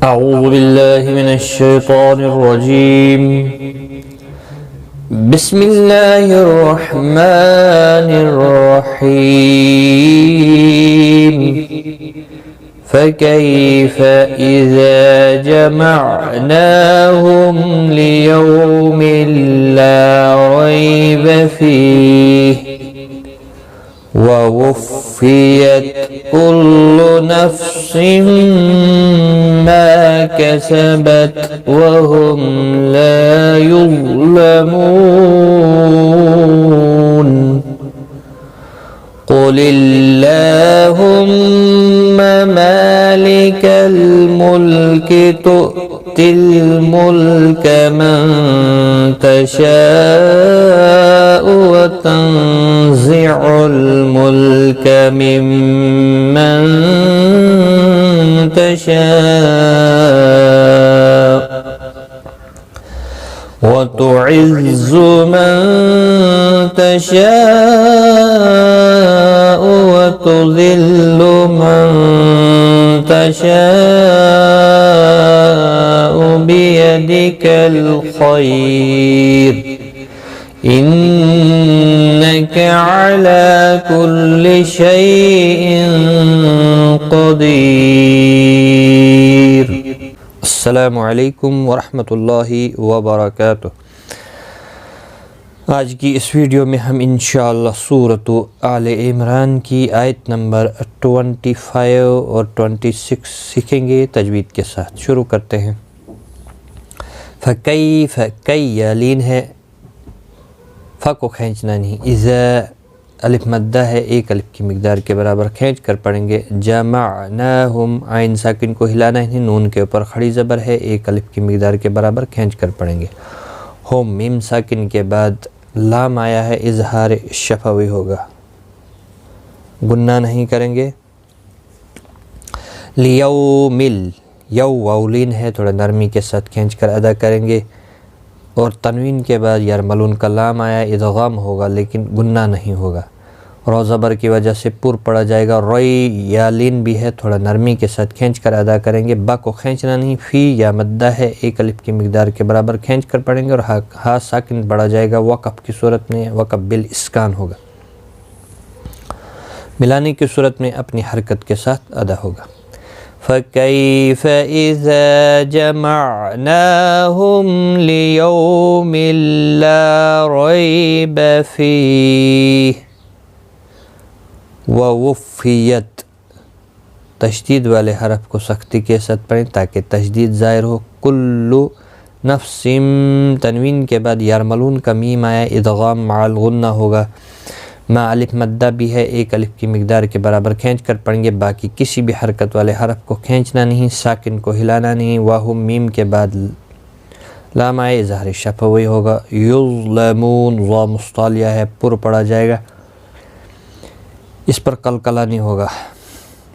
أعوذ بالله من الشيطان الرجيم. بسم الله الرحمن الرحيم. فكيف إذا جمعناهم ليوم لا ريب فيه ووفيت كل نفس ما كسبت وهم لا يظلمون. قل اللهم مالك الملك تؤتي الملك من تشاء وتنزع الملك ممن تشاء وتعز من تشاء وتذل من تشاء بيدك الخير إنك على كل شيء قدير. السلام علیکم ورحمۃ اللہ وبرکاتہ. آج کی اس ویڈیو میں ہم انشاءاللہ سورۃ آل عمران کی آیت نمبر 25 اور 26 سیکھیں گے تجوید کے ساتھ. شروع کرتے ہیں. فکیف کئی لین ہے، فا کو کھینچنا نہیں. اذا الف مدہ ہے، ایک الف کی مقدار کے برابر کھینچ کر پڑھیں گے. جمعناہم، عین ساکن کو ہلانا ہے، نون کے اوپر کھڑی زبر ہے، ایک الف کی مقدار کے برابر کھینچ کر پڑھیں گے. ہم میم ساکن کے بعد لام آیا ہے، اظہار شفوی ہوگا، گنہ نہیں کریں گے. لیومل، یو واولین ہے، تھوڑا نرمی کے ساتھ کھینچ کر ادا کریں گے. اور تنوین کے بعد یرملون کا لام آیا، ادغام ہوگا لیکن گنہ نہیں ہوگا. رو زبر کی وجہ سے پر پڑا جائے گا. روئی یا لین بھی ہے، تھوڑا نرمی کے ساتھ کھینچ کر ادا کریں گے. با کو کھینچنا نہیں. فی یا مدہ ہے، ایک الف کی مقدار کے برابر کھینچ کر پڑھیں گے. اور ہا ساکن پڑا جائے گا. وقف کی صورت میں وقف بالاسکان ہوگا، ملانے کی صورت میں اپنی حرکت کے ساتھ ادا ہوگا. فَكَيْفَ إِذَا جَمَعْنَاهُمْ لِيَوْمٍ لَا رَيْبَ فِيهِ وَوُفِّيَتْ. تشدید والے حرف کو سختی کے ساتھ پڑھیں تاکہ تشدید ظاہر ہو. کلو نفس، تنوین کے بعد یرملون کا میم آیا، ادغام مع الغنہ ہوگا. ما الف مدہ بھی ہے، ایک الف کی مقدار کے برابر کھینچ کر پڑھیں گے. باقی کسی بھی حرکت والے حرف کو کھینچنا نہیں، ساکن کو ہلانا نہیں. واہم، میم کے بعد لام آئے، اظہار شفوی ہوگا. یظلمون، وا مستعلیہ ہے، پر پڑا جائے گا، اس پر قلقلہ نہیں ہوگا،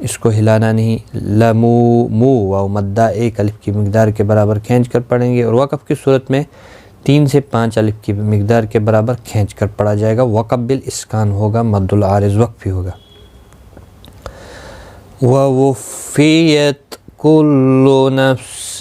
اس کو ہلانا نہیں. لمو، مو واو مدہ، ایک الف کی مقدار کے برابر کھینچ کر پڑھیں گے. اور وقف کی صورت میں 3 سے 5 الف کی مقدار کے برابر کھینچ کر پڑھا جائے گا. وقف بالاسکان ہوگا، مد العارض وقفی ہوگا. وَوُفِّيَتْ كُلُّ نَفْسٍ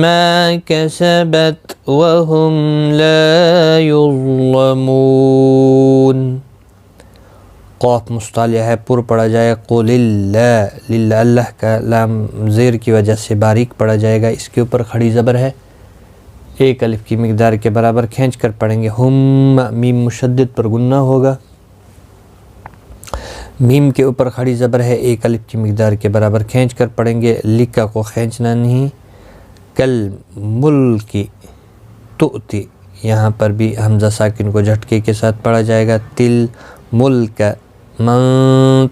مَا كَسَبَتْ وَهُمْ لَا يُظْلَمُونَ. قاف مستعلیہ ہے، پر پڑا جائے. قُلِ اللَّهِ، للہ اللہ کا لام زیر کی وجہ سے باریک پڑا جائے گا، اس کے اوپر کھڑی زبر ہے، ایک الف کی مقدار کے برابر کھینچ کر پڑھیں گے. ہم، میم مشدد پر گنہ ہوگا، میم کے اوپر کھڑی زبر ہے، ایک الف کی مقدار کے برابر کھینچ کر پڑھیں گے. لکا کو کھینچنا نہیں. کل ملکی تؤتی، یہاں پر بھی حمزہ ساکن کو جھٹکے کے ساتھ پڑھا جائے گا. تل ملک من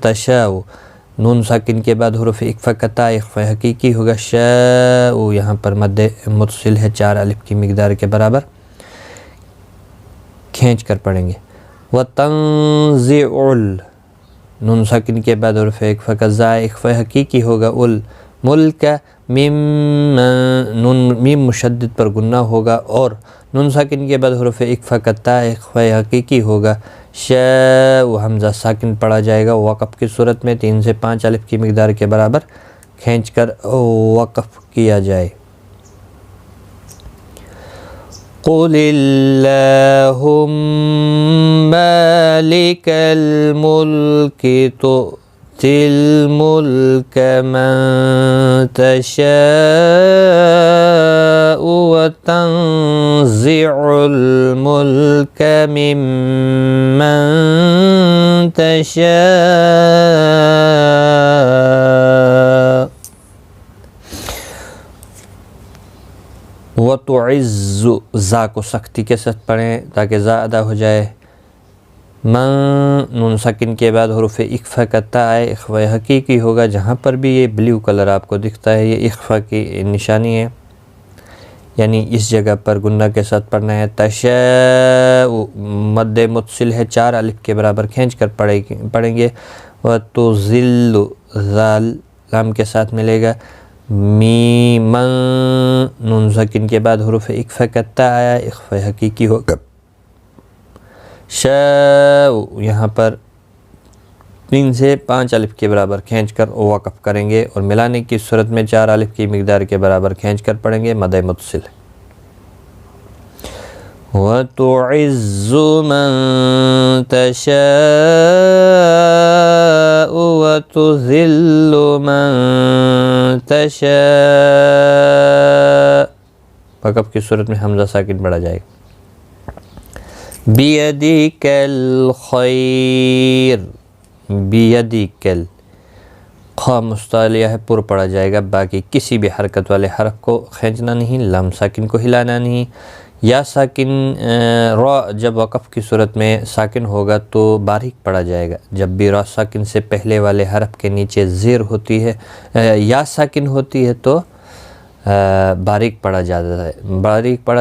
تشاء، نون ساکن کے بعد حروف اقفا قطع، اقفا حقیقی ہوگا. شاء، یہاں پر مد متصل ہے، 4 الف کی مقدار کے برابر کھینچ کر پڑھیں گے. وَتَنزِعُ، نون ساکن کے بعد حروف اقفا کا زا، اقفا حقیقی ہوگا. ملک میم، نون میم مشدد پر گنہ ہوگا. اور نون ساکن کے بعد حروف اقفا کا تا، اقفا حقیقی ہوگا. شاء، حمزہ ساکن پڑھا جائے گا. وقف کی صورت میں 3 سے 5 الف کی مقدار کے برابر کھینچ کر وقف کیا جائے۔ قُلِ اللَّهُمَّ مَالِكَ الْمُلْكِ تُؤْتِي الْمُلْكَ مَنْ تَشَاءُ وَتَنزِعُ الْمُلْكَ مِمَّنْ تَشَاءُ وَتُعِزُّ، زا کو سختی کے ساتھ پڑھیں تاکہ زا ادا ہو جائے۔ من، نون ساکن کے بعد حروف اخفا کا تا ہے، اخفا حقیقی ہوگا۔ جہاں پر بھی یہ بلیو کلر آپ کو دکھتا ہے یہ اخفا کی نشانی ہے، یعنی اس جگہ پر گنہ کے ساتھ پڑھنا ہے۔ تشاء مد متصل ہے، 4 الف کے برابر کھینچ کر پڑھیں گے۔ وَتُذِلُّ، ذال لام کے ساتھ ملے گا۔ میمن، نون ساکن کے بعد حروف اخفا کا تا آیا، اخفا حقیقی ہوگا۔ شاء، یہاں پر 3 سے 5 الف کے برابر کھینچ کر وقف کریں گے اور ملانے کی صورت میں 4 الف کی مقدار کے برابر کھینچ کر پڑھیں گے، مد متصل۔ وَتُعِزُّ مَن تَشَاءُ وَتُذِلُّ مَن تَشَاءُ، وقف کی صورت میں حمزہ ساکن پڑھا جائے گا۔ بِيَدِكَ الْخَيْرُ، بِيَدِكَ، خا مستعلیہ ہے، پر پڑھا جائے گا۔ باقی کسی بھی حرکت والے حرف کو کھینچنا نہیں، لام ساکن کو ہلانا نہیں۔ یا ساکن را جب وقف کی صورت میں ساکن ہوگا تو باریک پڑھا جائے گا۔ جب بھی را ساکن سے پہلے والے حرف کے نیچے زیر ہوتی ہے، یا ساکن ہوتی ہے تو باریک پڑھا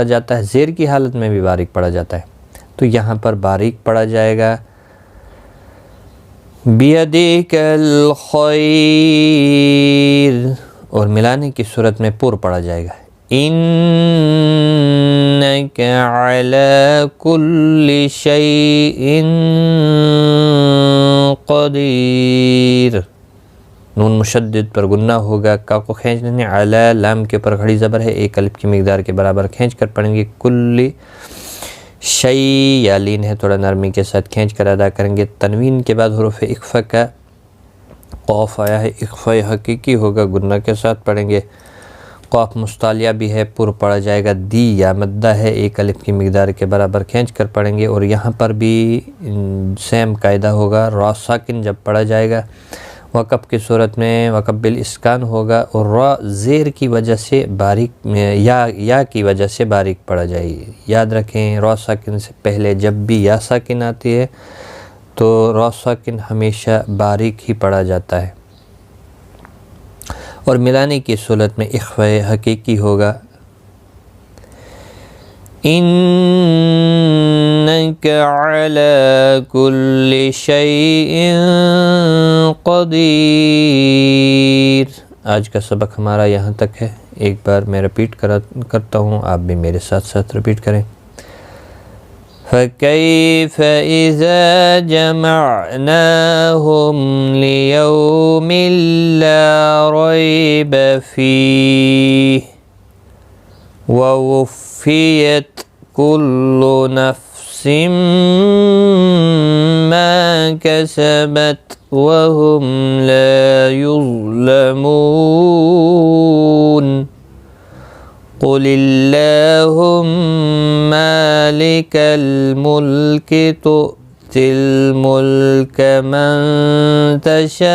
جاتا ہے، زیر کی حالت میں بھی باریک پڑھا جاتا ہے، تو یہاں پر باریک پڑھا جائے گا۔ بِيَدِكَ الْخَيْرُ، اور ملانے کی صورت میں پر پڑھا جائے گا۔ إِنَّكَ عَلَى كُلِّ شَيْءٍ قَدِيرٌ، نون مشدد پر گنہ ہوگا، کا کو کھینچنے نہیں، علی لام کے اوپر کھڑی زبر ہے، 1 الف کی مقدار کے برابر کھینچ کر پڑھیں گے۔ کل شیء، یا لین ہے، تھوڑا نرمی کے ساتھ کھینچ کر ادا کریں گے۔ تنوین کے بعد حروف اخفا کا قاف آیا ہے، اخفا حقیقی ہوگا، گنہ کے ساتھ پڑھیں گے۔ قاف مستعلیہ بھی ہے، پر پڑھا جائے گا۔ دی یا مدہ ہے، 1 الف کی مقدار کے برابر کھینچ کر پڑھیں گے، اور یہاں پر بھی سیم قاعدہ ہوگا، را ساکن جب پڑھا جائے گا وقف کی صورت میں وقف بالاسکان ہوگا، اور را زیر کی وجہ سے باریک، یا کی وجہ سے باریک پڑھا جائے گی۔ یاد رکھیں را ساکن سے پہلے جب بھی یا ساکن آتی ہے تو را ساکن ہمیشہ باریک ہی پڑھا جاتا ہے، اور ملانے کی صورت میں اخفا حقیقی ہوگا۔ إِنَّكَ عَلَى كُلِّ شَيْءٍ قَدِيرٌ۔ آج کا سبق ہمارا یہاں تک ہے، ایک بار میں رپیٹ کرتا ہوں، آپ بھی میرے ساتھ ساتھ رپیٹ کریں۔ فَكَيْفَ إِذَا جَمَعْنَاهُمْ لِيَوْمٍ لَا رَيْبَ فِيهِ وَوُفِّيَتْ كُلُّ نَفْسٍ مَا كَسَبَتْ وَهُمْ لَا يُظْلَمُونَ قُلِ اللَّهُمَّ مَالِكَ الْمُلْكِ تُؤْتِي الْمُلْكَ مَنْ تَشَاءُ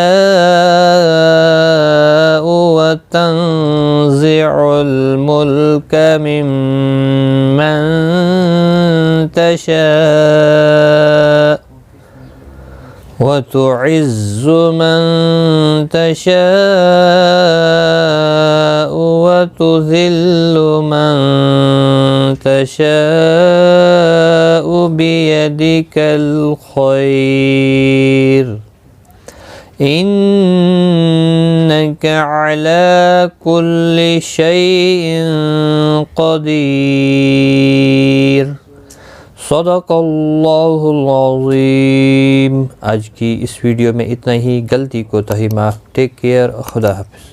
وَتَنزِعُ الْمُلْكَ مِمَّنْ تَشَاءُ وَتُعِزُّ مَن تَشَاءُ وَتُذِلُّ مَن تَشَاءُ بِيَدِكَ الْخَيْرُ إِنَّكَ عَلَى كُلِّ شَيْءٍ قَدِيرٌ۔ صدق اللہ العظیم۔ آج کی اس ویڈیو میں اتنا ہی، غلطی کوتاہی معاف۔ ٹیک کیئر، خدا حافظ۔